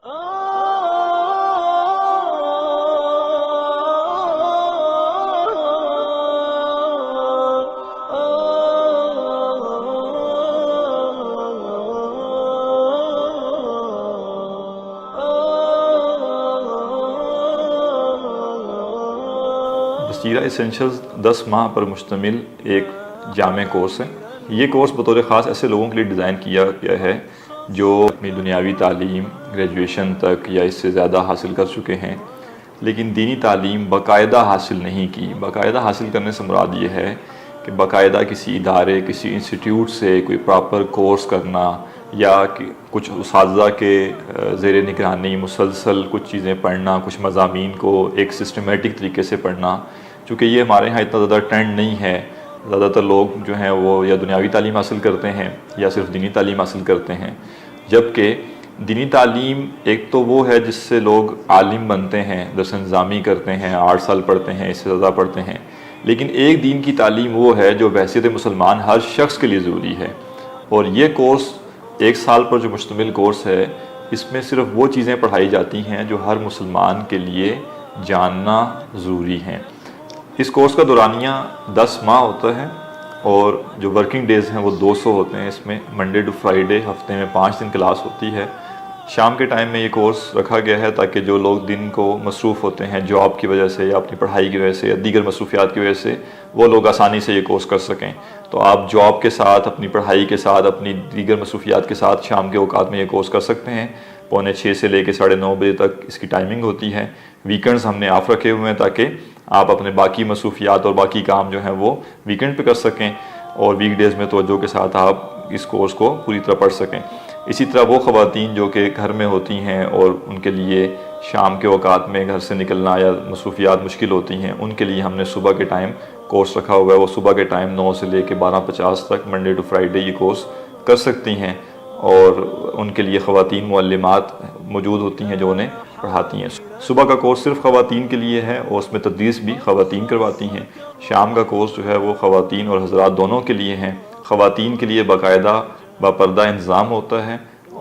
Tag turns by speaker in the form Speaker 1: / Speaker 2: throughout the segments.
Speaker 1: بصیرہ ایسینشلز 10 ماہ پر مشتمل ایک جامع کورس ہے۔ یہ کورس بطور خاص ایسے لوگوں کے لیے ڈیزائن کیا گیا ہے جو اپنی دنیاوی تعلیم گریجویشن تک یا اس سے زیادہ حاصل کر چکے ہیں، لیکن دینی تعلیم باقاعدہ حاصل نہیں کی۔ باقاعدہ حاصل کرنے سے مراد یہ ہے کہ باقاعدہ کسی ادارے، کسی انسٹیٹیوٹ سے کوئی پراپر کورس کرنا یا کچھ اساتذہ کے زیر نگرانی مسلسل کچھ چیزیں پڑھنا، کچھ مضامین کو ایک سسٹمیٹک طریقے سے پڑھنا۔ چونکہ یہ ہمارے ہاں اتنا زیادہ ٹرینڈ نہیں ہے، زیادہ تر لوگ جو ہیں وہ یا دنیاوی تعلیم حاصل کرتے ہیں یا صرف دینی تعلیم حاصل کرتے ہیں، جبکہ دینی تعلیم ایک تو وہ ہے جس سے لوگ عالم بنتے ہیں، درس نظامی کرتے ہیں، 8 سال پڑھتے ہیں، اس سے زیادہ پڑھتے ہیں، لیکن ایک دین کی تعلیم وہ ہے جو بحیثیت مسلمان ہر شخص کے لیے ضروری ہے۔ اور یہ کورس 1 سال پر جو مشتمل کورس ہے، اس میں صرف وہ چیزیں پڑھائی جاتی ہیں جو ہر مسلمان کے لیے جاننا ضروری ہیں۔ اس کورس کا دورانیہ 10 ماہ ہوتا ہے اور جو ورکنگ ڈیز ہیں وہ 200 ہوتے ہیں۔ اس میں منڈے ٹو فرائیڈے ہفتے میں 5 دن کلاس ہوتی ہے۔ شام کے ٹائم میں یہ کورس رکھا گیا ہے تاکہ جو لوگ دن کو مصروف ہوتے ہیں جاب کی وجہ سے یا اپنی پڑھائی کی وجہ سے یا دیگر مصروفیات کی وجہ سے، وہ لوگ آسانی سے یہ کورس کر سکیں۔ تو آپ جاب کے ساتھ، اپنی پڑھائی کے ساتھ، اپنی دیگر مصروفیات کے ساتھ شام کے اوقات میں یہ کورس کر سکتے ہیں۔ 6:45 سے لے کے 9:30 بجے تک اس کی ٹائمنگ ہوتی ہے۔ ویکنڈز ہم نے آف رکھے ہوئے ہیں تاکہ آپ اپنے باقی مصروفیات اور باقی کام جو ہیں وہ ویکنڈ پہ کر سکیں اور ویک ڈیز میں توجہ کے ساتھ آپ اس کورس کو پوری طرح پڑھ سکیں۔ اسی طرح وہ خواتین جو کہ گھر میں ہوتی ہیں اور ان کے لیے شام کے اوقات میں گھر سے نکلنا یا مصروفیات مشکل ہوتی ہیں، ان کے لیے ہم نے صبح کے ٹائم کورس رکھا ہوا ہے۔ وہ صبح کے ٹائم 9 سے لے کے 12:50 تک منڈے ٹو فرائیڈے یہ کورس کر سکتی ہیں، اور ان کے لیے خواتین معلمات موجود ہوتی ہیں جو انہیں پڑھاتی ہیں۔ صبح کا کورس صرف خواتین کے لیے ہے اور اس میں تدریس بھی خواتین کرواتی ہیں۔ شام کا کورس جو ہے وہ خواتین اور حضرات دونوں کے لیے ہیں۔ خواتین کے لیے باقاعدہ باپردہ انتظام ہوتا ہے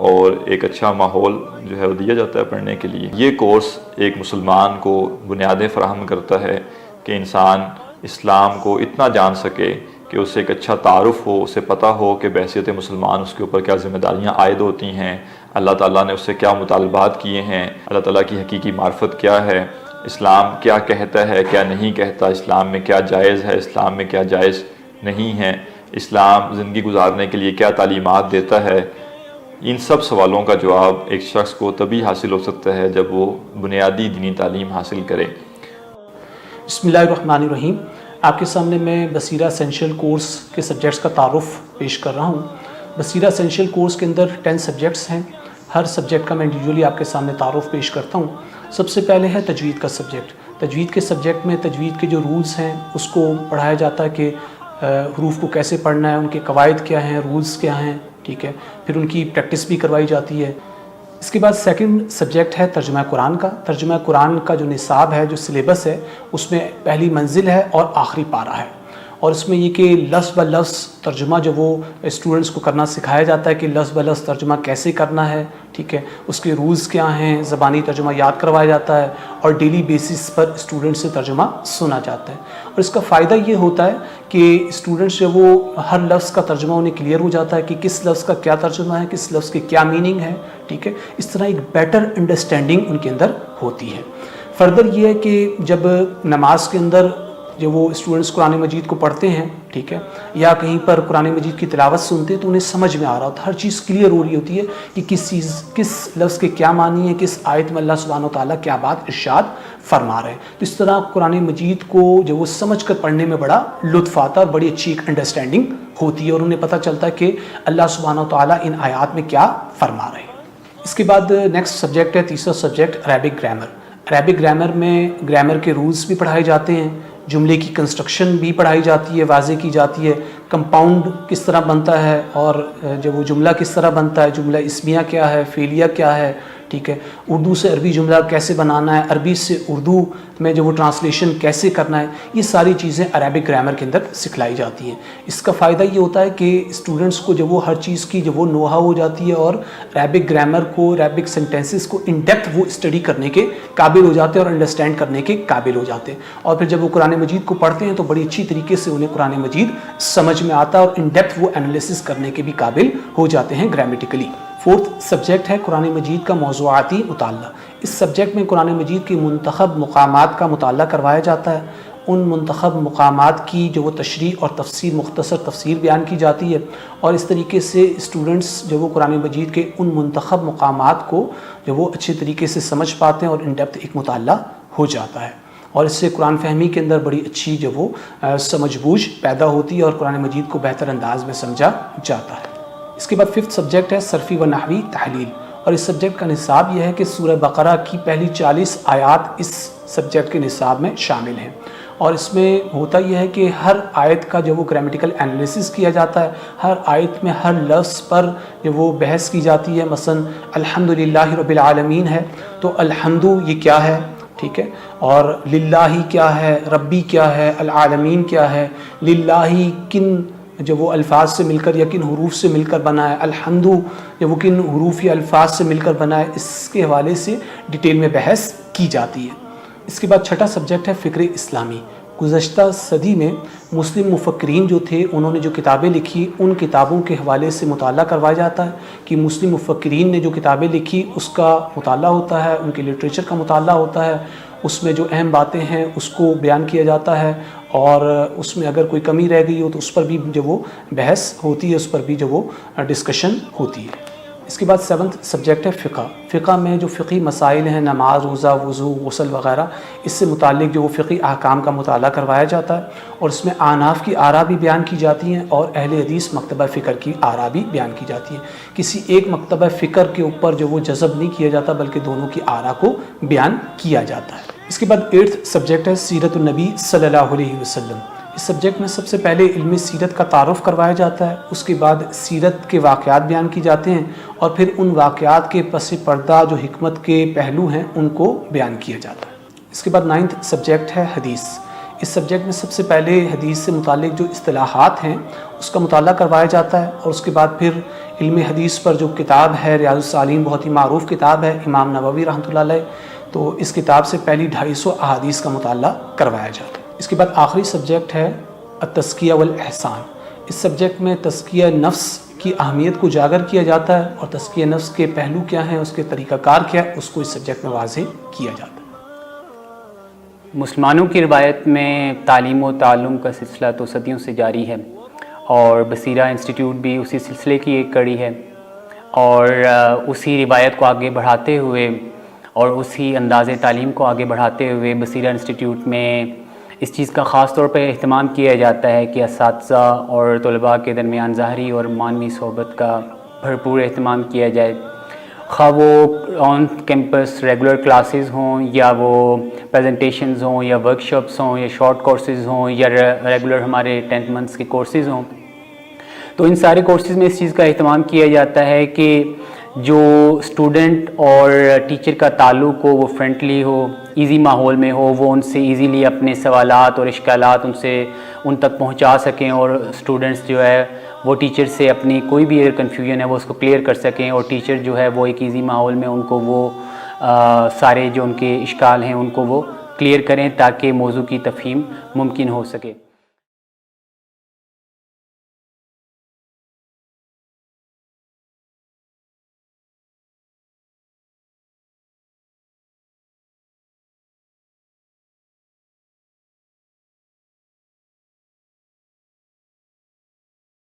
Speaker 1: اور ایک اچھا ماحول جو ہے وہ دیا جاتا ہے پڑھنے کے لیے۔ یہ کورس ایک مسلمان کو بنیادیں فراہم کرتا ہے کہ انسان اسلام کو اتنا جان سکے کہ اسے ایک اچھا تعارف ہو، اسے پتہ ہو کہ بحیثیت مسلمان اس کے اوپر کیا ذمہ داریاں عائد ہوتی ہیں، اللہ تعالیٰ نے اس سے کیا مطالبات کیے ہیں، اللہ تعالیٰ کی حقیقی معرفت کیا ہے، اسلام کیا کہتا ہے کیا نہیں کہتا، اسلام میں کیا جائز ہے، اسلام میں کیا جائز نہیں ہے، اسلام زندگی گزارنے کے لیے کیا تعلیمات دیتا ہے۔ ان سب سوالوں کا جواب ایک شخص کو تبھی حاصل ہو سکتا ہے جب وہ بنیادی دینی تعلیم حاصل کرے۔
Speaker 2: بسم اللہ الرحمن الرحیم۔ آپ کے سامنے میں بصیرہ اسینشل کورس کے سبجیکٹس کا تعارف پیش کر رہا ہوں۔ بصیرہ اسینشل کورس کے اندر 10 سبجیکٹس ہیں۔ ہر سبجیکٹ کا میں انڈیویجولی آپ کے سامنے تعارف پیش کرتا ہوں۔ سب سے پہلے ہے تجوید کا سبجیکٹ۔ تجوید کے سبجیکٹ میں تجوید کے جو رولز ہیں اس کو پڑھایا جاتا ہے کہ حروف کو کیسے پڑھنا ہے، ان کے قواعد کیا ہیں، رولز کیا ہیں، ٹھیک ہے، پھر ان کی پریکٹس بھی کروائی جاتی ہے۔ اس کے بعد سیکنڈ سبجیکٹ ہے ترجمہ قرآن کا۔ ترجمہ قرآن کا جو نصاب ہے، جو سلیبس ہے، اس میں پہلی منزل ہے اور آخری پارہ ہے، اور اس میں یہ کہ لفظ بہ لفظ ترجمہ جو وہ اسٹوڈنٹس کو کرنا سکھایا جاتا ہے کہ لفظ بہ لفظ ترجمہ کیسے کرنا ہے، ٹھیک ہے، اس کے رولز کیا ہیں، زبانی ترجمہ یاد کروایا جاتا ہے اور ڈیلی بیسس پر اسٹوڈنٹ سے ترجمہ سنا جاتا ہے۔ اور اس کا فائدہ یہ ہوتا ہے کہ اسٹوڈنٹس جو وہ ہر لفظ کا ترجمہ انہیں کلیئر ہو جاتا ہے کہ کس لفظ کا کیا ترجمہ ہے، کس لفظ کے کیا میننگ ہے، ٹھیک ہے، اس طرح ایک بیٹر انڈرسٹینڈنگ ان کے اندر ہوتی ہے۔ فردر یہ ہے کہ جب نماز کے اندر جب وہ اسٹوڈنٹس قرآن مجید کو پڑھتے ہیں، ٹھیک ہے، یا کہیں پر قرآن مجید کی تلاوت سنتے ہیں تو انہیں سمجھ میں آ رہا ہوتا ہے، ہر چیز کلیئر ہو رہی ہوتی ہے کہ کس لفظ کے کیا معنی ہے، کس آیت میں اللہ سبحانہ و تعالیٰ کیا بات ارشاد فرما رہے ہیں۔ تو اس طرح قرآن مجید کو جو وہ سمجھ کر پڑھنے میں بڑا لطف آتا ہے اور بڑی اچھی ایک انڈرسٹینڈنگ ہوتی ہے، اور انہیں پتہ چلتا ہے کہ اللہ سبحانہ و تعالیٰ ان آیات میں کیا فرما رہے ہیں۔ اس کے بعد نیکسٹ سبجیکٹ ہے تیسرا subject Arabic grammar. Arabic grammar میں گرامر کے رولز بھی پڑھائے جاتے ہیں، جملے کی کنسٹرکشن بھی پڑھائی جاتی ہے، واضح کی جاتی ہے، کمپاؤنڈ کس طرح بنتا ہے اور جب وہ جملہ کس طرح بنتا ہے، جملہ اسمیہ کیا ہے، فعلیہ کیا ہے، ٹھیک ہے. اردو سے عربی جملہ کیسے بنانا ہے, عربی سے اردو میں جو وہ ٹرانسلیشن کیسے کرنا ہے, یہ ساری چیزیں عربک گرامر کے اندر سکھلائی جاتی ہیں. اس کا فائدہ یہ ہوتا ہے کہ اسٹوڈنٹس کو جب وہ ہر چیز کی جب وہ نوہا ہو جاتی ہے اور عربک گرامر کو, عربک سینٹینسز کو ان ڈیپتھ وہ اسٹڈی کرنے کے قابل ہو جاتے ہیں اور انڈرسٹینڈ کرنے کے قابل ہو جاتے ہیں. اور پھر جب وہ قرآن مجید کو پڑھتے ہیں تو بڑی اچھی طریقے سے انہیں قرآن مجید سمجھ میں آتا ہے اور ان ڈیپتھ وہ انالیسس کرنے کے بھی قابل ہو جاتے ہیں گرامیٹیکلی. فورتھ سبجیکٹ ہے قرآن مجید کا موضوعاتی مطالعہ. اس سبجیکٹ میں قرآن مجید کے منتخب مقامات کا مطالعہ کروایا جاتا ہے. ان منتخب مقامات کی جو وہ تشریح اور تفسیر, مختصر تفسیر بیان کی جاتی ہے, اور اس طریقے سے اسٹوڈنٹس جو وہ قرآن مجید کے ان منتخب مقامات کو جو وہ اچھے طریقے سے سمجھ پاتے ہیں اور ان ڈیپتھ ایک مطالعہ ہو جاتا ہے. اور اس سے قرآن فہمی کے اندر بڑی اچھی جو وہ سمجھ بوجھ پیدا ہوتی ہے اور قرآن مجید کو بہتر انداز میں سمجھا جاتا ہے. اس کے بعد ففتھ سبجیکٹ ہے صرفی و نحوی تحلیل. اور اس سبجیکٹ کا نصاب یہ ہے کہ سورہ بقرہ کی پہلی 40 آیات اس سبجیکٹ کے نصاب میں شامل ہیں. اور اس میں ہوتا یہ ہے کہ ہر آیت کا جو وہ گرامیٹیکل انالیسس کیا جاتا ہے, ہر آیت میں ہر لفظ پر جو وہ بحث کی جاتی ہے. مثلا الحمدللہ رب العالمین ہے تو الحمد یہ کیا ہے, ٹھیک ہے, اور للہ کیا ہے, ربی کیا ہے, العالمین کیا ہے, للہ کن جو وہ الفاظ سے مل کر یا کن حروف سے مل کر بنا ہے, الحمد یا وہ کن حروف یا الفاظ سے مل کر بنا ہے, اس کے حوالے سے ڈیٹیل میں بحث کی جاتی ہے. اس کے بعد چھٹا سبجیکٹ ہے فکر اسلامی. گزشتہ صدی میں مسلم مفکرین جو تھے انہوں نے جو کتابیں لکھی ان کتابوں کے حوالے سے مطالعہ کروایا جاتا ہے کہ مسلم مفکرین نے جو کتابیں لکھی اس کا مطالعہ ہوتا ہے, ان کے لٹریچر کا مطالعہ ہوتا ہے, اس میں جو اہم باتیں ہیں اس کو بیان کیا جاتا ہے, اور اس میں اگر کوئی کمی رہ گئی ہو تو اس پر بھی جو وہ بحث ہوتی ہے, اس پر بھی جو وہ ڈسکشن ہوتی ہے. اس کے بعد سیونتھ سبجیکٹ ہے فقہ. فقہ میں جو فقہی مسائل ہیں, نماز, روزہ, وضو, غسل وغیرہ, اس سے متعلق جو وہ فقہی احکام کا مطالعہ کروایا جاتا ہے, اور اس میں احناف کی آراء بھی بیان کی جاتی ہیں اور اہل حدیث مکتبہ فکر کی آراء بھی بیان کی جاتی ہیں. کسی ایک مکتبہ فکر کے اوپر جو وہ جذب نہیں کیا جاتا بلکہ دونوں کی آراء کو بیان کیا جاتا ہے. اس کے بعد ایٹتھ سبجیکٹ ہے سیرت النبی صلی اللہ علیہ وسلم. اس سبجیکٹ میں سب سے پہلے علم سیرت کا تعارف کروایا جاتا ہے, اس کے بعد سیرت کے واقعات بیان کی جاتے ہیں, اور پھر ان واقعات کے پس پردہ جو حکمت کے پہلو ہیں ان کو بیان کیا جاتا ہے. اس کے بعد نائنتھ سبجیکٹ ہے حدیث. اس سبجیکٹ میں سب سے پہلے حدیث سے متعلق جو اصطلاحات ہیں اس کا مطالعہ کروایا جاتا ہے, اور اس کے بعد پھر علم حدیث پر جو کتاب ہے ریاض الصالحین, بہت ہی معروف کتاب ہے, امام نووی رحمۃ اللہ علیہ, تو اس کتاب سے پہلی 250 احادیث کا مطالعہ کروایا جاتا ہے. اس کے بعد آخری سبجیکٹ ہے التزکیہ والاحسان. اس سبجیکٹ میں تزکیہ نفس کی اہمیت کو اجاگر کیا جاتا ہے, اور تزکیہ نفس کے پہلو کیا ہیں, اس کے طریقہ کار کیا ہے, اس کو اس سبجیکٹ میں واضح کیا جاتا ہے.
Speaker 3: مسلمانوں کی روایت میں تعلیم و تعلم کا سلسلہ تو صدیوں سے جاری ہے, اور بصیرہ انسٹیٹیوٹ بھی اسی سلسلے کی ایک کڑی ہے, اور اسی روایت کو آگے بڑھاتے ہوئے اور اسی انداز تعلیم کو آگے بڑھاتے ہوئے بصیرہ انسٹیٹیوٹ میں اس چیز کا خاص طور پہ اہتمام کیا جاتا ہے کہ اساتذہ اور طلباء کے درمیان ظاہری اور معنوی صحبت کا بھرپور اہتمام کیا جائے, خواہ وہ آن کیمپس ریگولر کلاسز ہوں یا وہ پریزنٹیشنز ہوں یا ورکشاپس ہوں یا شارٹ کورسز ہوں یا ریگولر ہمارے 10 منتھس کے کورسز ہوں. تو ان سارے کورسز میں اس چیز کا اہتمام کیا جاتا ہے کہ جو اسٹوڈنٹ اور ٹیچر کا تعلق ہو وہ فرینڈلی ہو, ایزی ماحول میں ہو, وہ ان سے ایزیلی اپنے سوالات اور اشکالات ان تک پہنچا سکیں, اور اسٹوڈنٹس جو ہے وہ ٹیچر سے اپنی کوئی بھی اگر کنفیوژن ہے وہ اس کو کلیئر کر سکیں, اور ٹیچر جو ہے وہ ایک ایزی ماحول میں ان کو وہ سارے جو ان کے اشکال ہیں ان کو وہ کلیئر کریں تاکہ موضوع کی تفہیم ممکن ہو سکے.